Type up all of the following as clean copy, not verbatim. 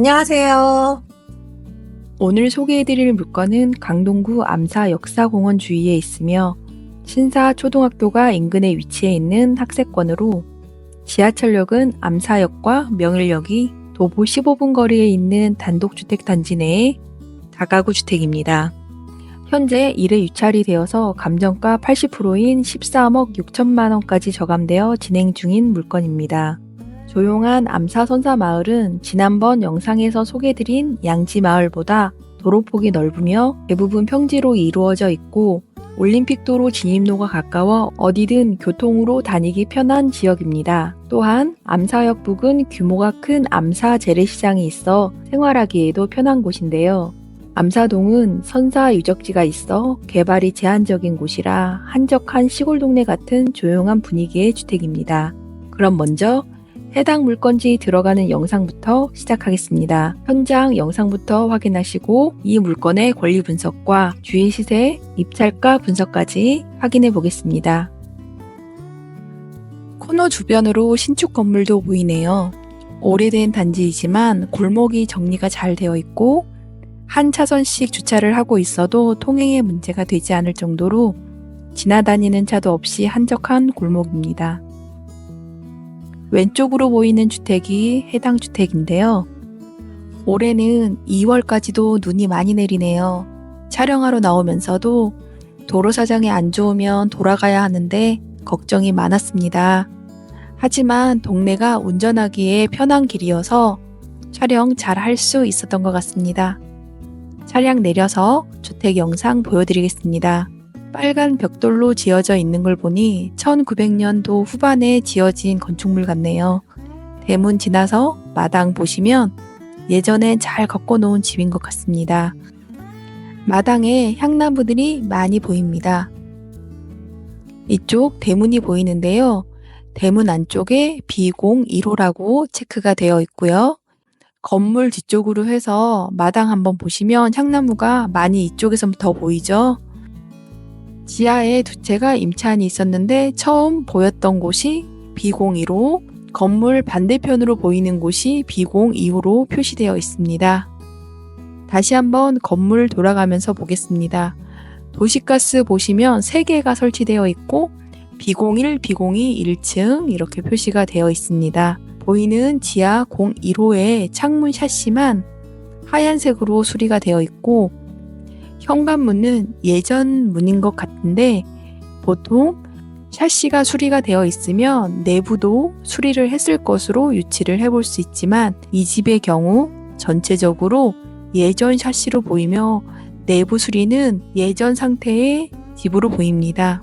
안녕하세요. 오늘 소개해드릴 물건은 강동구 암사역사공원 주위에 있으며 신사초등학교가 인근에 위치해 있는 학세권으로 지하철역은 암사역과 명일역이 도보 15분 거리에 있는 단독주택 단지 내의 다가구 주택입니다. 현재 1회 유찰이 되어서 감정가 80%인 13억 6천만 원까지 저감되어 진행 중인 물건입니다. 조용한 암사선사마을은 지난번 영상에서 소개드린 양지마을보다 도로폭이 넓으며 대부분 평지로 이루어져 있고 올림픽도로 진입로가 가까워 어디든 교통으로 다니기 편한 지역입니다. 또한 암사역 부근 규모가 큰 암사 재래시장이 있어 생활하기에도 편한 곳인데요. 암사동은 선사 유적지가 있어 개발이 제한적인 곳이라 한적한 시골 동네 같은 조용한 분위기의 주택입니다. 그럼 먼저 해당 물건지 들어가는 영상부터 시작하겠습니다. 현장 영상부터 확인하시고 이 물건의 권리 분석과 주위 시세, 입찰가 분석까지 확인해 보겠습니다. 코너 주변으로 신축 건물도 보이네요. 오래된 단지이지만 골목이 정리가 잘 되어 있고 한 차선씩 주차를 하고 있어도 통행에 문제가 되지 않을 정도로 지나다니는 차도 없이 한적한 골목입니다. 왼쪽으로 보이는 주택이 해당 주택인데요. 올해는 2월까지도 눈이 많이 내리네요. 촬영하러 나오면서도 도로 사정이 안 좋으면 돌아가야 하는데 걱정이 많았습니다. 하지만 동네가 운전하기에 편한 길이어서 촬영 잘 할 수 있었던 것 같습니다. 차량 내려서 주택 영상 보여드리겠습니다. 빨간 벽돌로 지어져 있는 걸 보니 1900년도 후반에 지어진 건축물 같네요. 대문 지나서 마당 보시면 예전엔 잘 걷고 놓은 집인 것 같습니다. 마당에 향나무들이 많이 보입니다. 이쪽 대문이 보이는데요. 대문 안쪽에 비공 1호라고 체크가 되어 있고요. 건물 뒤쪽으로 해서 마당 한번 보시면 향나무가 많이 이쪽에서부터 보이죠? 지하에 두 채가 임차안이 있었는데 처음 보였던 곳이 B01호, 건물 반대편으로 보이는 곳이 B02호로 표시되어 있습니다. 다시 한번 건물 돌아가면서 보겠습니다. 도시가스 보시면 3개가 설치되어 있고 B01, B02, 1층 이렇게 표시가 되어 있습니다. 보이는 지하 01호의 창문 샤시만 하얀색으로 수리가 되어 있고 현관문은 예전 문인 것 같은데 보통 샤시가 수리가 되어 있으면 내부도 수리를 했을 것으로 유치를 해볼 수 있지만 이 집의 경우 전체적으로 예전 샤시로 보이며 내부 수리는 예전 상태의 집으로 보입니다.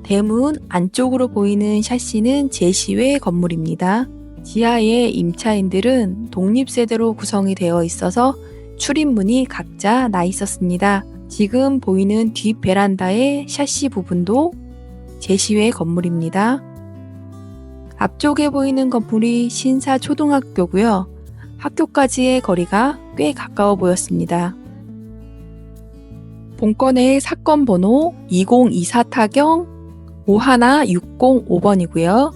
대문 안쪽으로 보이는 샤시는 제시외 건물입니다. 지하의 임차인들은 독립세대로 구성이 되어 있어서 출입문이 각자 나 있었습니다. 지금 보이는 뒷 베란다의 샤시 부분도 제시외 건물입니다. 앞쪽에 보이는 건물이 신사초등학교고요. 학교까지의 거리가 꽤 가까워 보였습니다. 본건의 사건 번호 2024 타경 51605번이고요.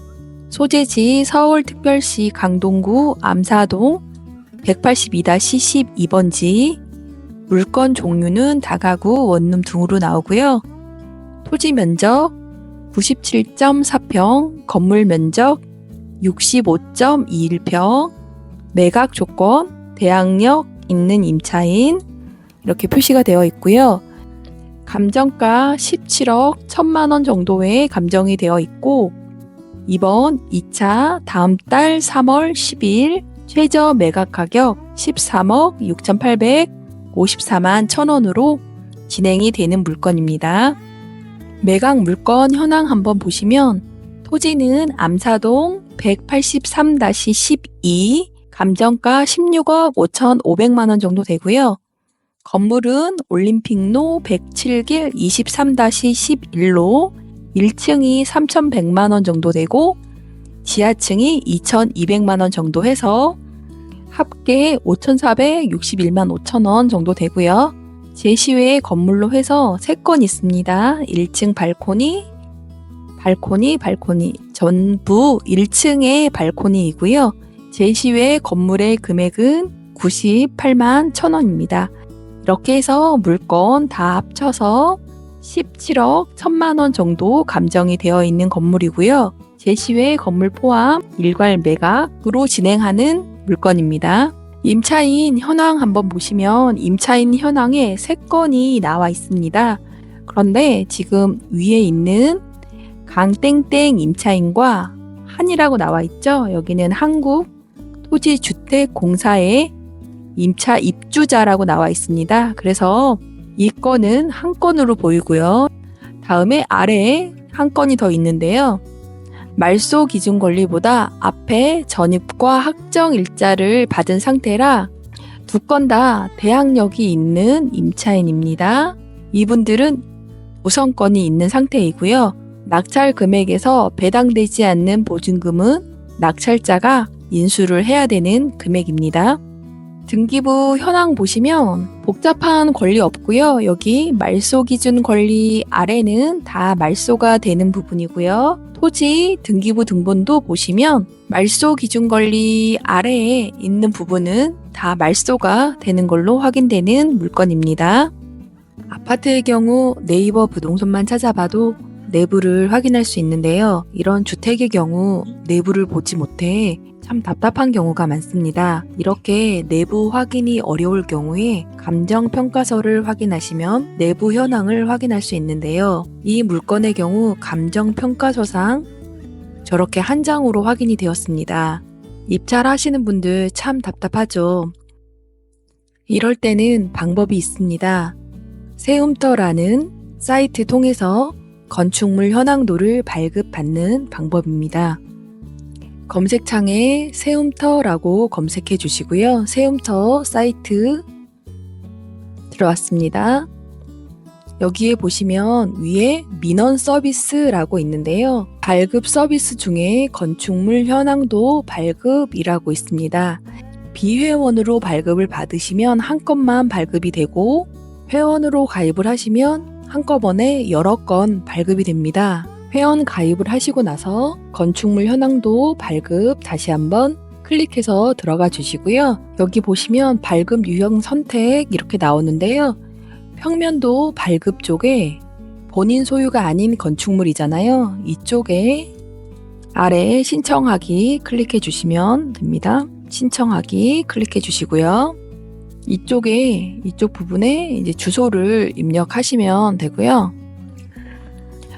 소재지 서울특별시 강동구 암사동 182-12번지, 물건 종류는 다가구 원룸 등으로 나오고요. 토지 면적 97.4평, 건물 면적 65.21평, 매각 조건, 대항력 있는 임차인 이렇게 표시가 되어 있고요. 감정가 17억 1천만 원 정도의 감정이 되어 있고 이번 2차 다음 달 3월 10일 최저 매각 가격 13억 6,854만 1,000원으로 진행이 되는 물건입니다. 매각 물건 현황 한번 보시면 토지는 암사동 183-12, 감정가 16억 5,500만 원 정도 되고요. 건물은 올림픽로 107길 23-11로 1층이 3,100만 원 정도 되고 지하층이 2,200만 원 정도 해서 합계 5,461만 5천 원 정도 되고요. 제시외의 건물로 해서 3건 있습니다. 1층 발코니, 전부 1층의 발코니이고요. 제시외 건물의 금액은 98만 1,000원입니다. 이렇게 해서 물건 다 합쳐서 17억 1,000만 원 정도 감정이 되어 있는 건물이고요. 제시외 건물 포함 일괄 매각으로 진행하는 물건입니다. 임차인 현황 한번 보시면 임차인 현황에 3건이 나와 있습니다. 그런데 지금 위에 있는 강땡땡 임차인과 한이라고 나와 있죠. 여기는 한국토지주택공사의 임차 입주자라고 나와 있습니다. 그래서 이 건은 한 건으로 보이고요. 다음에 아래에 한 건이 더 있는데요. 말소 기준 권리보다 앞에 전입과 확정 일자를 받은 상태라 2건 다 대항력이 있는 임차인입니다. 이분들은 우선권이 있는 상태이고요. 낙찰 금액에서 배당되지 않는 보증금은 낙찰자가 인수를 해야 되는 금액입니다. 등기부 현황 보시면 복잡한 권리 없고요. 여기 말소 기준 권리 아래는 다 말소가 되는 부분이고요. 토지 등기부 등본도 보시면 말소 기준 권리 아래에 있는 부분은 다 말소가 되는 걸로 확인되는 물건입니다. 아파트의 경우 네이버 부동산만 찾아봐도 내부를 확인할 수 있는데요. 이런 주택의 경우 내부를 보지 못해 참 답답한 경우가 많습니다. 이렇게 내부 확인이 어려울 경우에 감정평가서를 확인하시면 내부 현황을 확인할 수 있는데요. 이 물건의 경우 감정평가서상 저렇게 한 장으로 확인이 되었습니다. 입찰하시는 분들 참 답답하죠. 이럴 때는 방법이 있습니다. 세움터라는 사이트 통해서 건축물 현황도를 발급받는 방법입니다. 검색창에 세움터라고 검색해 주시고요. 세움터 사이트 들어왔습니다. 여기에 보시면 위에 민원 서비스라고 있는데요. 발급 서비스 중에 건축물 현황도 발급이라고 있습니다. 비회원으로 발급을 받으시면 한 건만 발급이 되고 회원으로 가입을 하시면 한꺼번에 여러 건 발급이 됩니다. 회원 가입을 하시고 나서 건축물 현황도 발급 다시 한번 클릭해서 들어가 주시고요. 여기 보시면 발급 유형 선택 이렇게 나오는데요. 평면도 발급 쪽에 본인 소유가 아닌 건축물이잖아요. 이쪽에 아래에 신청하기 클릭해 주시면 됩니다. 신청하기 클릭해 주시고요. 이쪽 부분에 이제 주소를 입력하시면 되고요.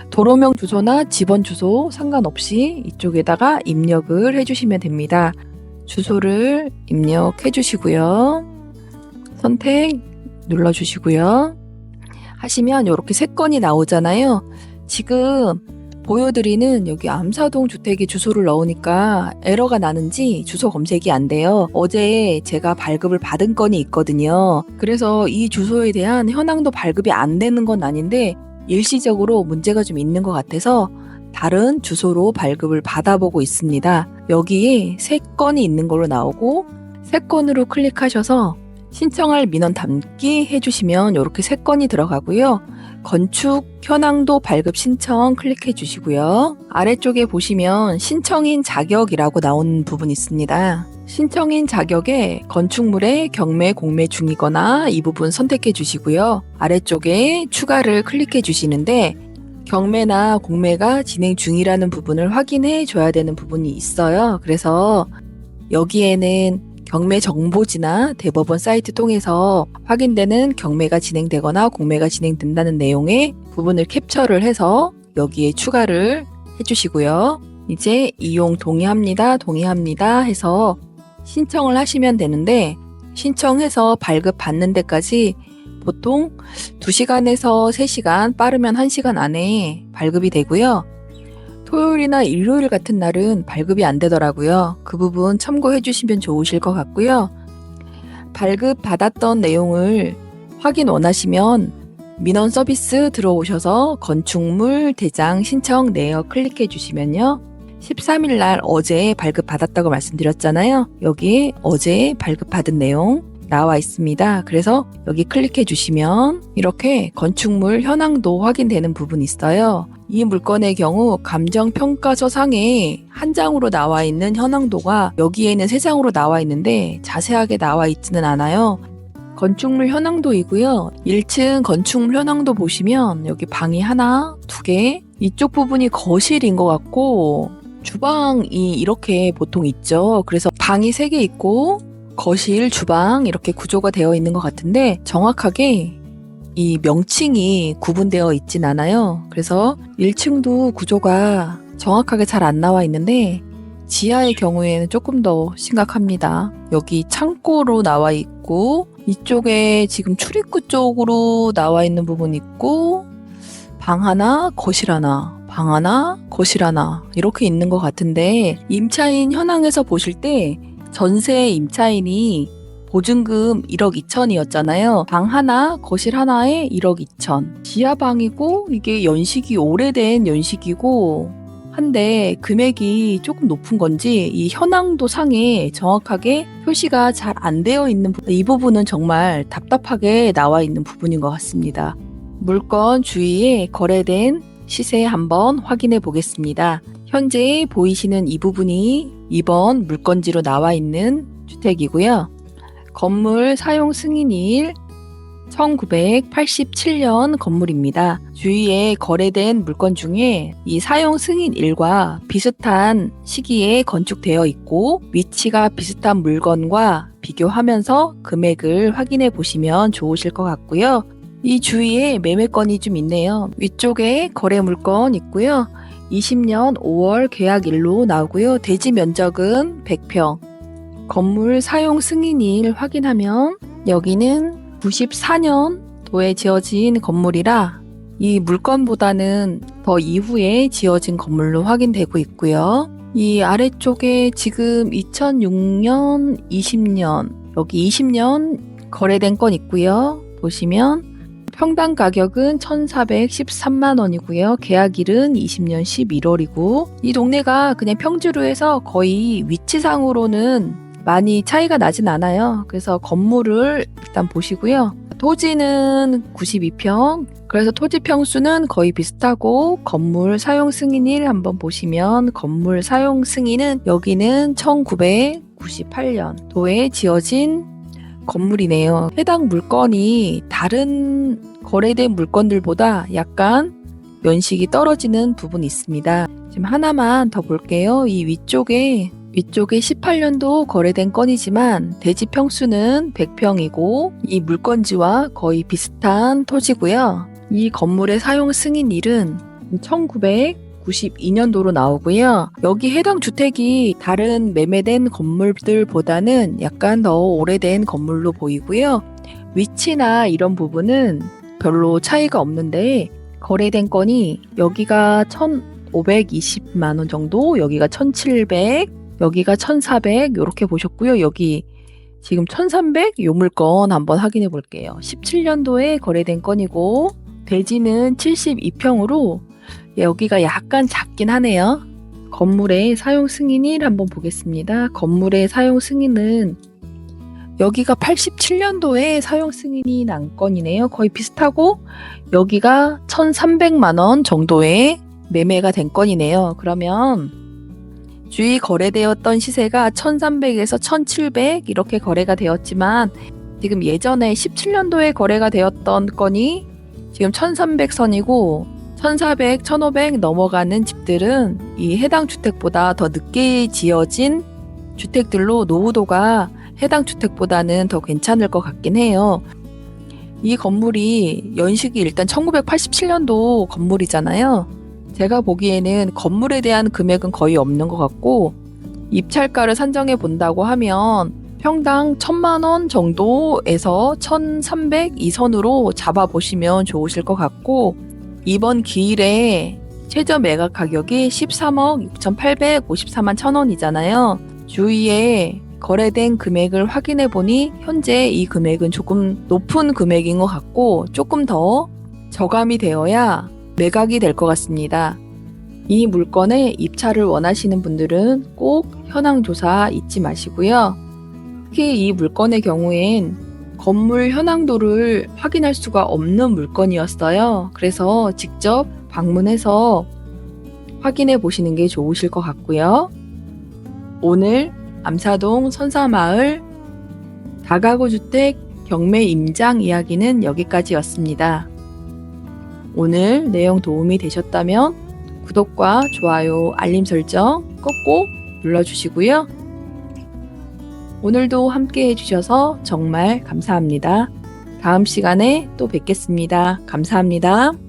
도로명 주소나 집원 주소 상관없이 이쪽에다가 입력을 해주시면 됩니다. 주소를 입력해 주시고요. 선택 눌러주시고요. 하시면 이렇게 3건이 나오잖아요. 지금 보여드리는 여기 암사동 주택의 주소를 넣으니까 에러가 나는지 주소 검색이 안 돼요. 어제 제가 발급을 받은 건이 있거든요. 그래서 이 주소에 대한 현황도 발급이 안 되는 건 아닌데 일시적으로 문제가 좀 있는 것 같아서 다른 주소로 발급을 받아보고 있습니다. 여기에 3건이 있는 걸로 나오고 3건으로 클릭하셔서 신청할 민원 담기 해주시면 이렇게 3건이 들어가고요. 건축 현황도 발급 신청 클릭해 주시고요. 아래쪽에 보시면 신청인 자격이라고 나온 부분이 있습니다. 신청인 자격에 건축물의 경매 공매 중이거나 이 부분 선택해 주시고요. 아래쪽에 추가를 클릭해 주시는데 경매나 공매가 진행 중이라는 부분을 확인해 줘야 되는 부분이 있어요. 그래서 여기에는 경매 정보지나 대법원 사이트 통해서 확인되는 경매가 진행되거나 공매가 진행된다는 내용의 부분을 캡처를 해서 여기에 추가를 해주시고요. 이제 이용 동의합니다 해서 신청을 하시면 되는데 신청해서 발급받는 데까지 보통 2시간에서 3시간, 빠르면 1시간 안에 발급이 되고요. 토요일이나 일요일 같은 날은 발급이 안 되더라고요. 그 부분 참고해 주시면 좋으실 것 같고요. 발급 받았던 내용을 확인 원하시면 민원 서비스 들어오셔서 건축물 대장 신청 내역 클릭해 주시면요. 13일 날 어제 발급 받았다고 말씀드렸잖아요. 여기에 어제 발급 받은 내용 나와 있습니다. 그래서 여기 클릭해 주시면 이렇게 건축물 현황도 확인되는 부분이 있어요. 이 물건의 경우 감정평가서 상에 한 장으로 나와 있는 현황도가 여기에는 3장으로 나와 있는데 자세하게 나와 있지는 않아요. 건축물 현황도이고요. 1층 건축물 현황도 보시면 여기 방이 하나, 2개, 이쪽 부분이 거실인 것 같고 주방이 이렇게 보통 있죠. 그래서 방이 3개 있고 거실, 주방 이렇게 구조가 되어 있는 것 같은데 정확하게 이 명칭이 구분되어 있진 않아요. 그래서 1층도 구조가 정확하게 잘 안 나와 있는데 지하의 경우에는 조금 더 심각합니다. 여기 창고로 나와 있고 이쪽에 지금 출입구 쪽으로 나와 있는 부분이 있고 방 하나, 거실 하나, 방 하나, 거실 하나 이렇게 있는 것 같은데 임차인 현황에서 보실 때 전세 임차인이 보증금 1억 2천이었잖아요. 방 하나, 거실 하나에 1억 2천. 지하방이고 이게 연식이 오래된 연식이고 한데 금액이 조금 높은 건지 이 현황도 상에 정확하게 표시가 잘 안 되어 있는 부분, 이 부분은 정말 답답하게 나와 있는 부분인 것 같습니다. 물건 주위에 거래된 시세 한번 확인해 보겠습니다. 현재 보이시는 이 부분이 2번 물건지로 나와 있는 주택이고요. 건물 사용 승인일 1987년 건물입니다. 주위에 거래된 물건 중에 이 사용 승인일과 비슷한 시기에 건축되어 있고 위치가 비슷한 물건과 비교하면서 금액을 확인해 보시면 좋으실 것 같고요. 이 주위에 매매건이 좀 있네요. 위쪽에 거래 물건 있고요. 20년 5월 계약일로 나오고요. 대지 면적은 100평. 건물 사용 승인일 확인하면 여기는 94년도에 지어진 건물이라 이 물건보다는 더 이후에 지어진 건물로 확인되고 있고요. 이 아래쪽에 지금 2006년, 20년, 여기 20년 거래된 건 있고요. 보시면 평당 가격은 1,413만 원이고요. 계약일은 20년 11월이고 이 동네가 그냥 평지로 해서 거의 위치상으로는 많이 차이가 나진 않아요. 그래서 건물을 일단 보시고요. 토지는 92평. 그래서 토지 평수는 거의 비슷하고 건물 사용 승인일 한번 보시면 건물 사용 승인은 여기는 1998년도에 지어진 건물이네요. 해당 물건이 다른 거래된 물건들보다 약간 연식이 떨어지는 부분이 있습니다. 지금 하나만 더 볼게요. 이 위쪽에 18년도 거래된 건이지만 대지 평수는 100평이고 이 물건지와 거의 비슷한 토지고요. 이 건물의 사용 승인일은 1992년도로 나오고요. 여기 해당 주택이 다른 매매된 건물들보다는 약간 더 오래된 건물로 보이고요. 위치나 이런 부분은 별로 차이가 없는데 거래된 건이 여기가 1,520만 원 정도, 여기가 1,700, 여기가 1,400 이렇게 보셨고요. 여기 지금 1,300 요 물건 한번 확인해 볼게요. 17년도에 거래된 건이고 대지는 72평으로 여기가 약간 작긴 하네요. 건물의 사용 승인일 한번 보겠습니다. 건물의 사용 승인은 여기가 87년도에 사용 승인이 난 건이네요. 거의 비슷하고 여기가 1,300만 원 정도의 매매가 된 건이네요. 그러면 주위 거래되었던 시세가 1,300에서 1,700 이렇게 거래가 되었지만 지금 예전에 17년도에 거래가 되었던 건이 지금 1,300선이고 1,400, 1,500 넘어가는 집들은 이 해당 주택보다 더 늦게 지어진 주택들로 노후도가 해당 주택보다는 더 괜찮을 것 같긴 해요. 이 건물이 연식이 일단 1987년도 건물이잖아요. 제가 보기에는 건물에 대한 금액은 거의 없는 것 같고 입찰가를 산정해 본다고 하면 평당 1,000만 원 정도에서 1,300 이 선으로 잡아보시면 좋으실 것 같고 이번 기일에 최저 매각 가격이 13억 6,854만 1,000원이잖아요. 주위에 거래된 금액을 확인해 보니 현재 이 금액은 조금 높은 금액인 것 같고 조금 더 저감이 되어야 매각이 될 것 같습니다. 이 물건에 입찰을 원하시는 분들은 꼭 현황조사 잊지 마시고요. 특히 이 물건의 경우엔 건물 현황도를 확인할 수가 없는 물건이었어요. 그래서 직접 방문해서 확인해 보시는 게 좋으실 것 같고요. 오늘 암사동 선사마을 다가구 주택 경매 임장 이야기는 여기까지였습니다. 오늘 내용 도움이 되셨다면 구독과 좋아요, 알림 설정 꼭꼭 눌러주시고요. 오늘도 함께 해주셔서 정말 감사합니다. 다음 시간에 또 뵙겠습니다. 감사합니다.